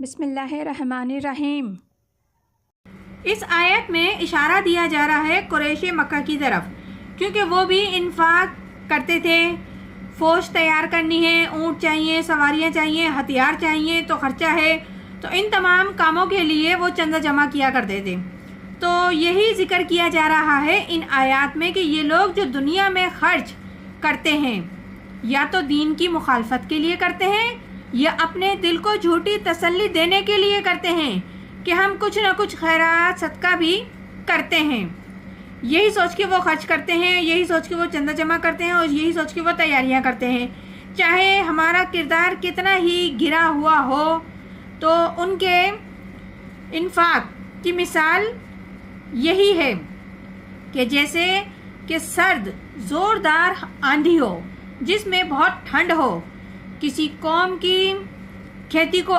بسم اللہ الرحمن الرحیم۔ اس آیت میں اشارہ دیا جا رہا ہے قریش مکہ کی طرف، کیونکہ وہ بھی انفاق کرتے تھے۔ فوج تیار کرنی ہے، اونٹ چاہیے، سواریاں چاہیے، ہتھیار چاہیے، تو خرچہ ہے، تو ان تمام کاموں کے لیے وہ چندہ جمع کیا کرتے تھے۔ تو یہی ذکر کیا جا رہا ہے ان آیات میں کہ یہ لوگ جو دنیا میں خرچ کرتے ہیں یا تو دین کی مخالفت کے لیے کرتے ہیں یا اپنے دل کو جھوٹی تسلی دینے کے لیے کرتے ہیں کہ ہم کچھ نہ کچھ خیرات صدقہ بھی کرتے ہیں۔ یہی سوچ کے وہ خرچ کرتے ہیں، یہی سوچ کے وہ چندہ جمع کرتے ہیں اور یہی سوچ کے وہ تیاریاں کرتے ہیں، چاہے ہمارا کردار کتنا ہی گرا ہوا ہو۔ تو ان کے انفاق کی مثال یہی ہے کہ جیسے کہ سرد زوردار آندھی ہو جس میں بہت ٹھنڈ ہو، کسی قوم کی کھیتی کو